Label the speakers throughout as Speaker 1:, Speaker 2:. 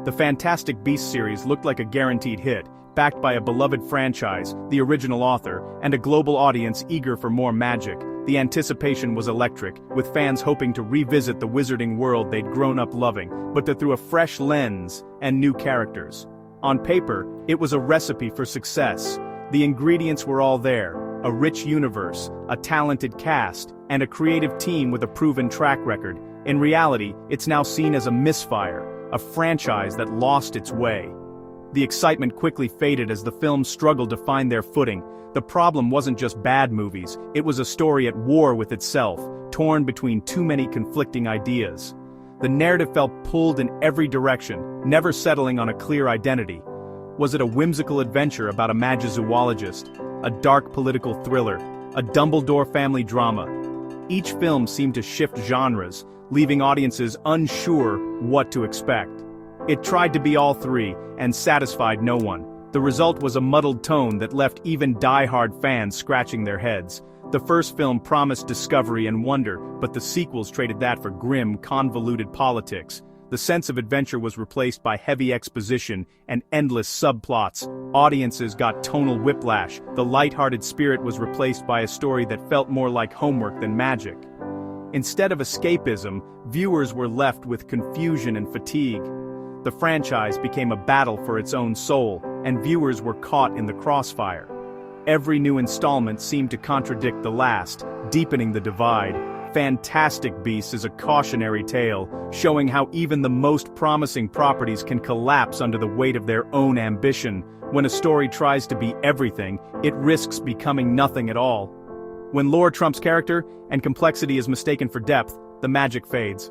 Speaker 1: The Fantastic Beasts series looked like a guaranteed hit, backed by a beloved franchise, the original author, and a global audience eager for more magic. The anticipation was electric, with fans hoping to revisit the wizarding world they'd grown up loving, but through a fresh lens and new characters. On paper, it was a recipe for success. The ingredients were all there: a rich universe, a talented cast, and a creative team with a proven track record. In reality, it's now seen as a misfire, a franchise that lost its way. The excitement quickly faded as the films struggled to find their footing. The problem wasn't just bad movies, it was a story at war with itself, torn between too many conflicting ideas. The narrative felt pulled in every direction, never settling on a clear identity. Was it a whimsical adventure about a magizoologist, a dark political thriller, a Dumbledore family drama? Each film seemed to shift genres, leaving audiences unsure what to expect. It tried to be all three, and satisfied no one. The result was a muddled tone that left even die-hard fans scratching their heads. The first film promised discovery and wonder, but the sequels traded that for grim, convoluted politics. The sense of adventure was replaced by heavy exposition and endless subplots. Audiences got tonal whiplash. The light-hearted spirit was replaced by a story that felt more like homework than magic. Instead of escapism, viewers were left with confusion and fatigue. The franchise became a battle for its own soul, and viewers were caught in the crossfire. Every new installment seemed to contradict the last, deepening the divide. Fantastic Beasts is a cautionary tale, showing how even the most promising properties can collapse under the weight of their own ambition. When a story tries to be everything, it risks becoming nothing at all. When lore trumps character, and complexity is mistaken for depth, the magic fades.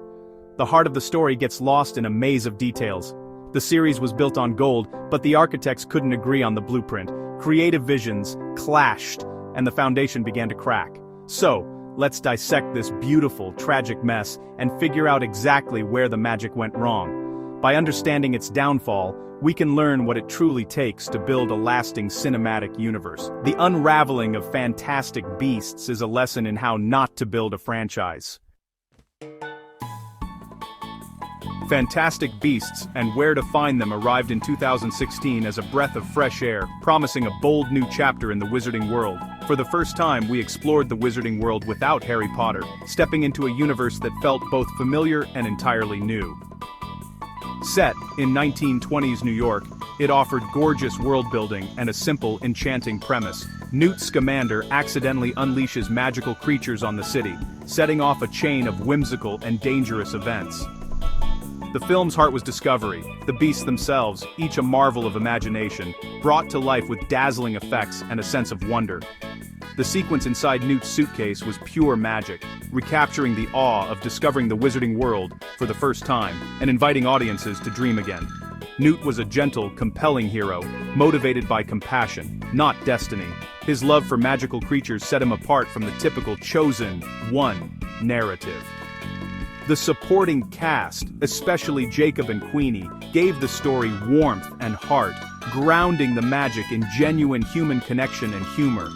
Speaker 1: The heart of the story gets lost in a maze of details. The series was built on gold, but the architects couldn't agree on the blueprint. Creative visions clashed, and the foundation began to crack. So, let's dissect this beautiful, tragic mess and figure out exactly where the magic went wrong. By understanding its downfall, we can learn what it truly takes to build a lasting cinematic universe. The unraveling of Fantastic Beasts is a lesson in how not to build a franchise. Fantastic Beasts and Where to Find Them arrived in 2016 as a breath of fresh air, promising a bold new chapter in the wizarding world. For the first time, we explored the wizarding world without Harry Potter, stepping into a universe that felt both familiar and entirely new. Set in 1920s New York, it offered gorgeous world-building and a simple, enchanting premise. Newt Scamander accidentally unleashes magical creatures on the city, setting off a chain of whimsical and dangerous events. The film's heart was discovery, the beasts themselves, each a marvel of imagination, brought to life with dazzling effects and a sense of wonder. The sequence inside Newt's suitcase was pure magic, recapturing the awe of discovering the wizarding world for the first time and inviting audiences to dream again. Newt was a gentle, compelling hero, motivated by compassion, not destiny. His love for magical creatures set him apart from the typical chosen one narrative. The supporting cast, especially Jacob and Queenie, gave the story warmth and heart, grounding the magic in genuine human connection and humor.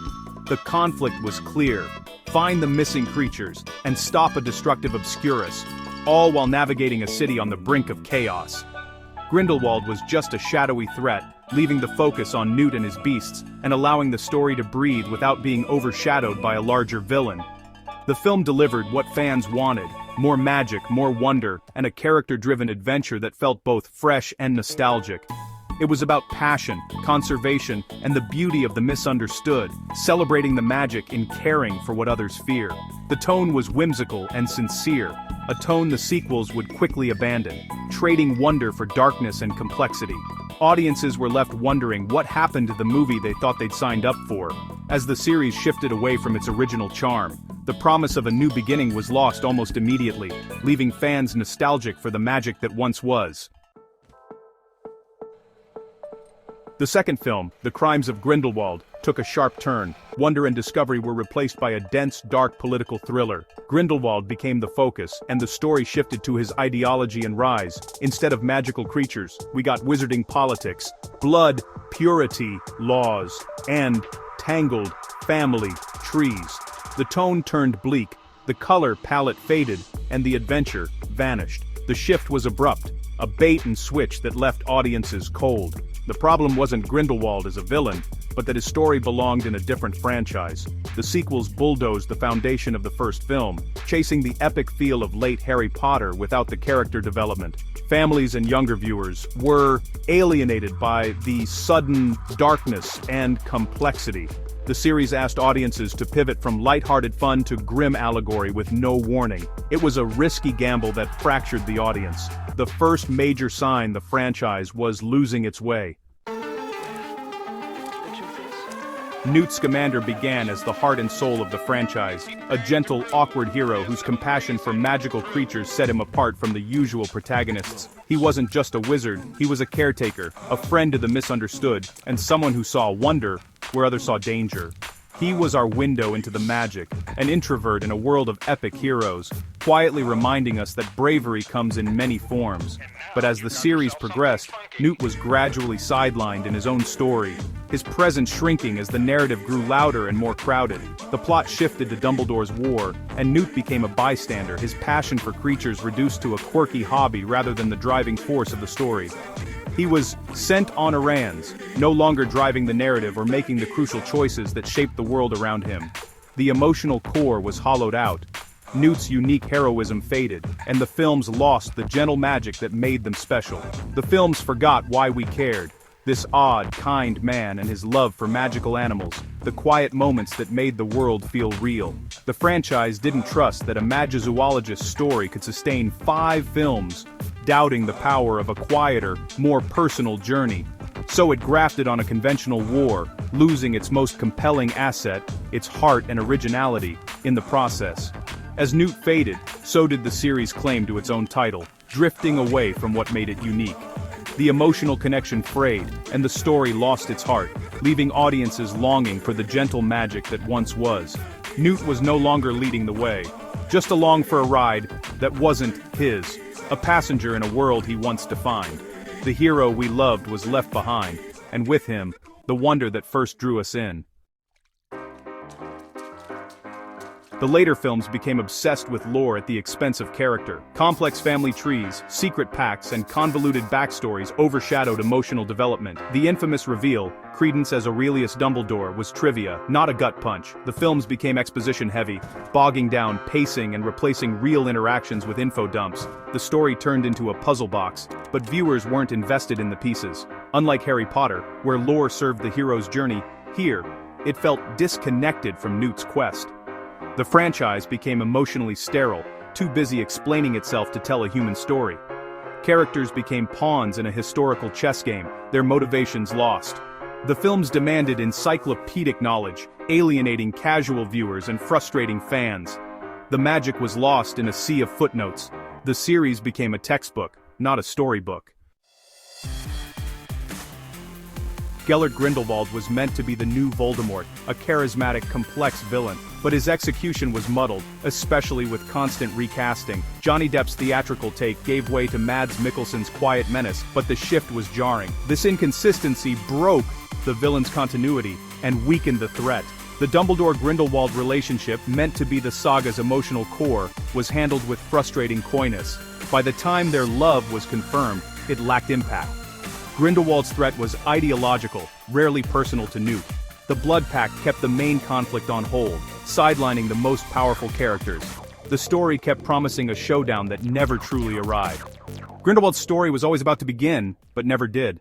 Speaker 1: The conflict was clear: find the missing creatures and stop a destructive obscurus, all while navigating a city on the brink of chaos. Grindelwald was just a shadowy threat, leaving the focus on Newt and his beasts and allowing the story to breathe without being overshadowed by a larger villain. The film delivered what fans wanted: more magic, more wonder, and a character-driven adventure that felt both fresh and nostalgic. It was about passion, conservation, and the beauty of the misunderstood, celebrating the magic in caring for what others fear. The tone was whimsical and sincere, a tone the sequels would quickly abandon, trading wonder for darkness and complexity. Audiences were left wondering what happened to the movie they thought they'd signed up for. As the series shifted away from its original charm, the promise of a new beginning was lost almost immediately, leaving fans nostalgic for the magic that once was. The second film, The Crimes of Grindelwald, took a sharp turn. Wonder and discovery were replaced by a dense, dark political thriller. Grindelwald became the focus, and the story shifted to his ideology and rise. Instead of magical creatures, we got wizarding politics, blood, purity, laws, and tangled family trees. The tone turned bleak, the color palette faded, and the adventure vanished. The shift was abrupt, a bait and switch that left audiences cold. The problem wasn't Grindelwald as a villain, but that his story belonged in a different franchise. The sequels bulldozed the foundation of the first film, chasing the epic feel of late Harry Potter without the character development. Families and younger viewers were alienated by the sudden darkness and complexity. The series asked audiences to pivot from lighthearted fun to grim allegory with no warning. It was a risky gamble that fractured the audience. The first major sign the franchise was losing its way. Newt Scamander began as the heart and soul of the franchise, a gentle, awkward hero whose compassion for magical creatures set him apart from the usual protagonists. He wasn't just a wizard, he was a caretaker, a friend to the misunderstood, and someone who saw wonder where others saw danger. He was our window into the magic, an introvert in a world of epic heroes, quietly reminding us that bravery comes in many forms. But as the series progressed, Newt was gradually sidelined in his own story, his presence shrinking as the narrative grew louder and more crowded. The plot shifted to Dumbledore's war, and Newt became a bystander, his passion for creatures reduced to a quirky hobby rather than the driving force of the story. He was sent on errands, no longer driving the narrative or making the crucial choices that shaped the world around him. The emotional core was hollowed out. Newt's unique heroism faded, and the films lost the gentle magic that made them special. The films forgot why we cared. This odd, kind man and his love for magical animals, the quiet moments that made the world feel real. The franchise didn't trust that a magizoologist's story could sustain 5 films, doubting the power of a quieter, more personal journey. So it grafted on a conventional war, losing its most compelling asset, its heart and originality, in the process. As Newt faded, so did the series' claim to its own title, drifting away from what made it unique. The emotional connection frayed, and the story lost its heart, leaving audiences longing for the gentle magic that once was. Newt was no longer leading the way, just along for a ride that wasn't his, a passenger in a world he once defined. The hero we loved was left behind, and with him, the wonder that first drew us in. The later films became obsessed with lore at the expense of character. Complex family trees, secret pacts, and convoluted backstories overshadowed emotional development. The infamous reveal, Credence as Aurelius Dumbledore, was trivia, not a gut punch. The films became exposition-heavy, bogging down pacing and replacing real interactions with info dumps. The story turned into a puzzle box, but viewers weren't invested in the pieces. Unlike Harry Potter, where lore served the hero's journey, here, it felt disconnected from Newt's quest. The franchise became emotionally sterile, too busy explaining itself to tell a human story. Characters became pawns in a historical chess game, their motivations lost. The films demanded encyclopedic knowledge, alienating casual viewers and frustrating fans. The magic was lost in a sea of footnotes. The series became a textbook, not a storybook. Gellert Grindelwald was meant to be the new Voldemort, a charismatic, complex villain, but his execution was muddled, especially with constant recasting. Johnny Depp's theatrical take gave way to Mads Mikkelsen's quiet menace, but the shift was jarring. This inconsistency broke the villain's continuity and weakened the threat. The Dumbledore-Grindelwald relationship, meant to be the saga's emotional core, was handled with frustrating coyness. By the time their love was confirmed, it lacked impact. Grindelwald's threat was ideological, rarely personal to Newt. The Blood Pact kept the main conflict on hold, sidelining the most powerful characters. The story kept promising a showdown that never truly arrived. Grindelwald's story was always about to begin, but never did.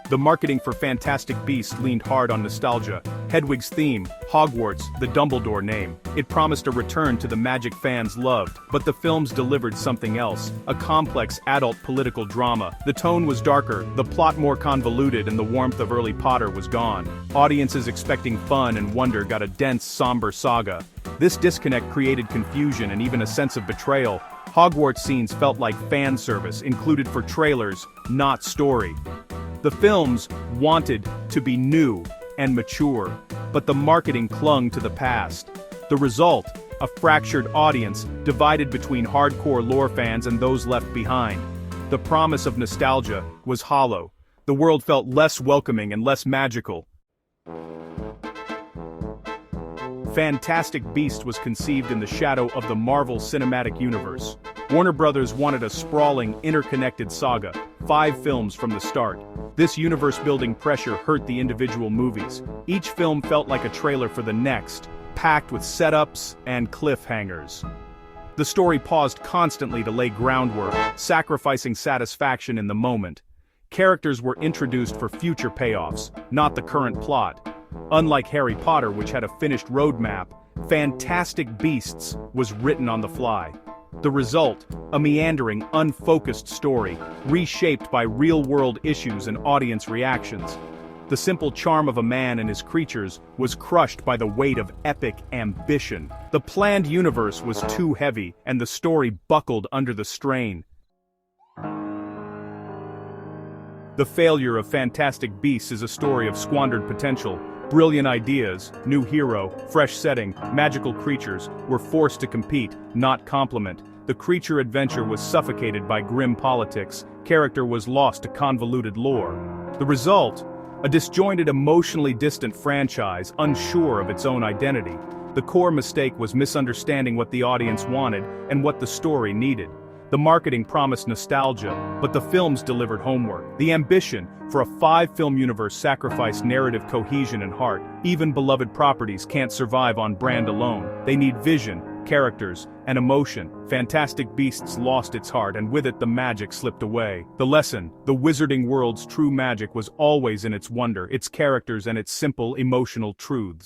Speaker 1: The marketing for Fantastic Beasts leaned hard on nostalgia. Hedwig's theme, Hogwarts, the Dumbledore name. It promised a return to the magic fans loved, but the films delivered something else, a complex adult political drama. The tone was darker, the plot more convoluted, and the warmth of early Potter was gone. Audiences expecting fun and wonder got a dense, somber saga. This disconnect created confusion and even a sense of betrayal. Hogwarts scenes felt like fan service, included for trailers, not story. The films wanted to be new and mature, but the marketing clung to the past. The result, a fractured audience, divided between hardcore lore fans and those left behind. The promise of nostalgia was hollow. The world felt less welcoming and less magical. Fantastic Beasts was conceived in the shadow of the Marvel Cinematic Universe. Warner Brothers wanted a sprawling, interconnected saga, 5 films from the start. This universe-building pressure hurt the individual movies. Each film felt like a trailer for the next, packed with setups and cliffhangers. The story paused constantly to lay groundwork, sacrificing satisfaction in the moment. Characters were introduced for future payoffs, not the current plot. Unlike Harry Potter, which had a finished roadmap, Fantastic Beasts was written on the fly. The result, a meandering, unfocused story, reshaped by real-world issues and audience reactions. The simple charm of a man and his creatures was crushed by the weight of epic ambition. The planned universe was too heavy, and the story buckled under the strain. The failure of Fantastic Beasts is a story of squandered potential. Brilliant ideas, new hero, fresh setting, magical creatures were forced to compete, not complement. The creature adventure was suffocated by grim politics, character was lost to convoluted lore. The result? A disjointed, emotionally distant franchise, unsure of its own identity. The core mistake was misunderstanding what the audience wanted and what the story needed. The marketing promised nostalgia, but the films delivered homework. The ambition for a 5-film universe sacrificed narrative cohesion and heart. Even beloved properties can't survive on brand alone. They need vision, characters, and emotion. Fantastic Beasts lost its heart, and with it the magic slipped away. The lesson: the wizarding world's true magic was always in its wonder, its characters, and its simple, emotional truths.